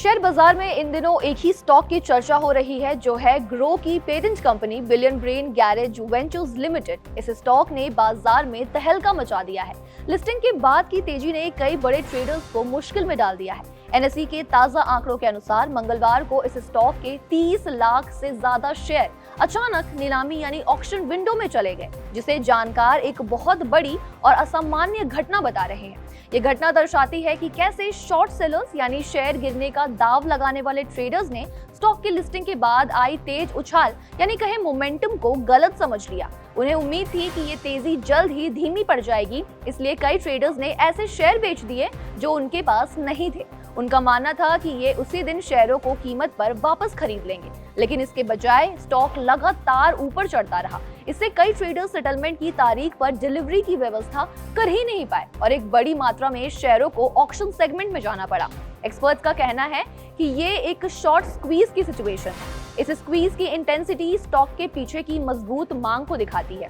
Share बाजार में इन दिनों एक ही स्टॉक की चर्चा हो रही है, जो है ग्रो की parent company billion brain garage ventures limited. इस स्टॉक ने बाजार में तहलका मचा दिया है। लिस्टिंग के बाद की तेजी ने कई बड़े ट्रेडर्स को मुश्किल में डाल दिया है। एनएसई के ताजा आंकड़ों के अनुसार मंगलवार को इस स्टॉक के 30 लाख से ज्यादा शेयर अचानक नीलामी यानी ऑक्शन विंडो में चले गए, जिसे जानकार एक बहुत बड़ी और असामान्य घटना बता रहे हैं। ये घटना दर्शाती है कि कैसे शॉर्ट सेलर्स यानी शेयर गिरने का दाव लगाने वाले ट्रेडर्स ने स्टॉक की लिस्टिंग के बाद आई तेज उछाल यानी कहे मोमेंटम को गलत समझ लिया। उन्हें उम्मीद थी कि ये तेजी जल्द ही धीमी पड़ जाएगी, इसलिए कई ट्रेडर्स ने ऐसे शेयर बेच दिए जो उनके पास नहीं थे। उनका मानना था कि ये उसी दिन शेयरों को कीमत पर वापस खरीद लेंगे, लेकिन इसके बजाय स्टॉक लगातार ऊपर चढ़ता रहा। इससे कई ट्रेडर्स सेटलमेंट की तारीख पर डिलीवरी की व्यवस्था कर ही नहीं पाए और एक बड़ी मात्रा में शेयरों को ऑक्शन सेगमेंट में जाना पड़ा। एक्सपर्ट्स का कहना है कि ये एक शॉर्ट स्क्वीज की सिचुएशन है। इस स्क्वीज की इंटेंसिटी स्टॉक के पीछे की मजबूत मांग को दिखाती है।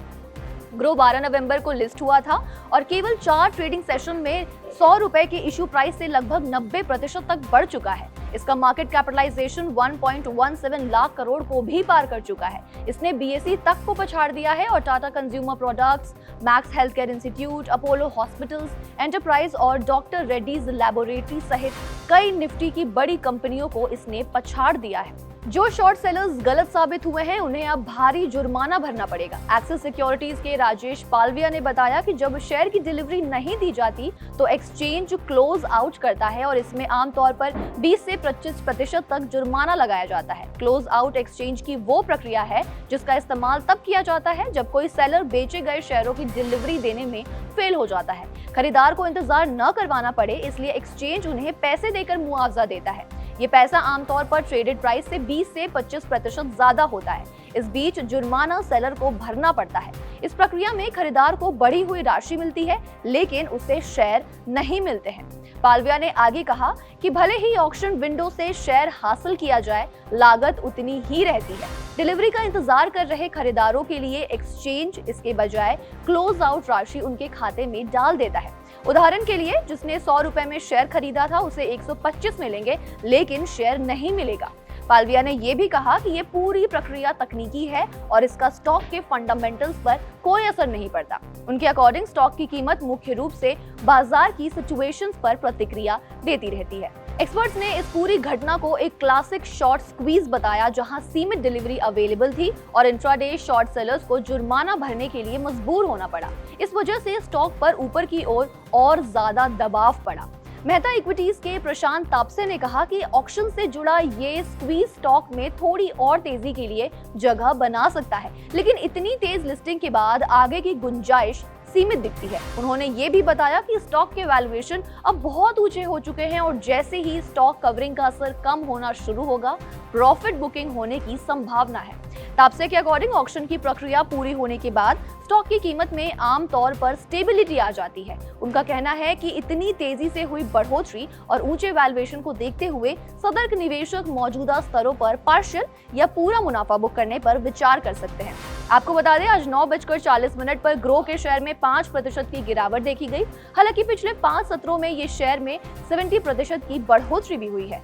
ग्रो 12 नवंबर को लिस्ट हुआ था और केवल 4 ट्रेडिंग सेशन में 100 रुपए के इशू प्राइस से लगभग 90% तक बढ़ चुका है। इसका मार्केट कैपिटलाइजेशन 1.17 लाख करोड़ को भी पार कर चुका है। इसने बीएसई तक को पछाड़ दिया है और Tata consumer products, max health care institute, Apollo hospitals, enterprise और डॉक्टर रेड्डीज लैबोरेटरी सहित कई निफ्टी की बड़ी कंपनियों को इसने पछाड़ दिया है। जो शॉर्ट सेलर्स गलत साबित हुए हैं उन्हें अब भारी जुर्माना भरना पड़ेगा। एक्सिस सिक्योरिटीज के राजेश पालविया ने बताया कि जब शेयर की डिलीवरी नहीं दी जाती तो एक्सचेंज क्लोज आउट करता है और इसमें आमतौर पर 20 से 25% तक जुर्माना लगाया जाता है। क्लोज आउट एक्सचेंज की वो प्रक्रिया है जिसका इस्तेमाल तब किया जाता है जब कोई सेलर बेचे गए शेयरों की डिलीवरी देने में फेल हो जाता है। खरीदार को इंतजार न करवाना पड़े, इसलिए एक्सचेंज उन्हें पैसे देकर मुआवजा देता है। ये पैसा आमतौर पर ट्रेडेड प्राइस से 20 से 25% ज्यादा होता है। इस बीच जुर्माना सेलर को भरना पड़ता है। इस प्रक्रिया में खरीदार को बढ़ी हुई राशि मिलती है, लेकिन उसे शेयर नहीं मिलते हैं। पालविया ने आगे कहा कि भले ही ऑक्शन विंडो से शेयर हासिल किया जाए, लागत उतनी ही रहती है। डिलीवरी का इंतजार कर रहे खरीदारों के लिए एक्सचेंज इसके बजाय क्लोज आउट राशि उनके खाते में डाल देता है। उदाहरण के लिए, जिसने 100 रुपए में शेयर खरीदा था उसे 125 मिलेंगे, लेकिन शेयर नहीं मिलेगा। पालविया ने यह भी कहा कि ये पूरी प्रक्रिया तकनीकी है और इसका स्टॉक के फंडामेंटल्स पर कोई असर नहीं पड़ता। उनके अकॉर्डिंग स्टॉक की कीमत मुख्य रूप से बाजार की सिचुएशंस पर प्रतिक्रिया देती रहती है। एक्सपर्ट्स ने इस पूरी घटना को एक क्लासिक शॉर्ट स्क्वीज बताया, जहां सीमित डिलीवरी अवेलेबल थी और इंट्राडे शॉर्ट सेलर्स को जुर्माना भरने के लिए मजबूर होना पड़ा। इस वजह से स्टॉक पर ऊपर की ओर और ज्यादा दबाव पड़ा। मेहता इक्विटीज के प्रशांत तापसे ने कहा कि ऑक्शन से जुड़ा ये स्क्वीज स्टॉक में थोड़ी और तेजी के लिए जगह बना सकता है, लेकिन इतनी तेज लिस्टिंग के बाद आगे की गुंजाइश सीमित दिखती है। उन्होंने ये भी बताया कि स्टॉक के वैल्यूएशन अब बहुत ऊंचे हो चुके हैं और जैसे ही स्टॉक कवरिंग का असर कम होना शुरू होगा, प्रॉफिट बुकिंग होने की संभावना है। तापसे के अकॉर्डिंग ऑक्शन की प्रक्रिया पूरी होने के बाद स्टॉक की कीमत में आमतौर पर स्टेबिलिटी आ जाती है। उनका कहना है कि इतनी तेजी से हुई बढ़ोतरी और ऊंचे वैल्यूएशन को देखते हुए सतर्क निवेशक मौजूदा स्तरों पर पार्शियल या पूरा मुनाफा बुक करने पर विचार कर सकते हैं। आपको बता दें, आज 9:40 पर ग्रो के शेयर में 5% की गिरावट देखी गई। हालांकि पिछले 5 सत्रों में ये शेयर में 70% की बढ़ोतरी भी हुई है।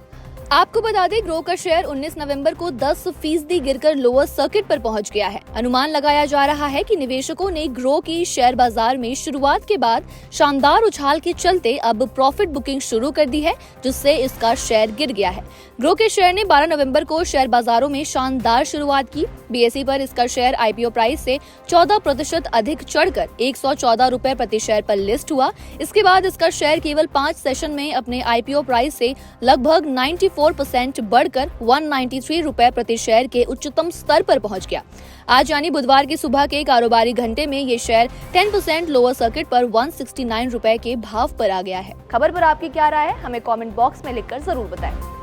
आपको बता दें, ग्रो का शेयर 19 नवंबर को 10% गिरकर लोअर सर्किट पर पहुंच गया है। अनुमान लगाया जा रहा है कि निवेशकों ने ग्रो की शेयर बाजार में शुरुआत के बाद शानदार उछाल के चलते अब प्रॉफिट बुकिंग शुरू कर दी है, जिससे इसका शेयर गिर गया है। ग्रो के शेयर ने 12 नवंबर को शेयर बाजारों में शानदार शुरुआत की। बीएसई पर इसका शेयर आईपीओ प्राइस से 14% अधिक चढ़कर 114 रुपए प्रति शेयर पर लिस्ट हुआ। इसके बाद इसका शेयर केवल 5 सेशन में अपने आईपीओ प्राइस से लगभग 94% बढ़कर 193 रुपए प्रति शेयर के उच्चतम स्तर पर पहुंच गया। आज यानी बुधवार की सुबह के कारोबारी घंटे में ये शेयर 10% लोअर सर्किट पर 169 रुपए के भाव पर आ गया है। खबर पर आपकी क्या राय है, हमें कमेंट बॉक्स में लिखकर जरूर बताएं।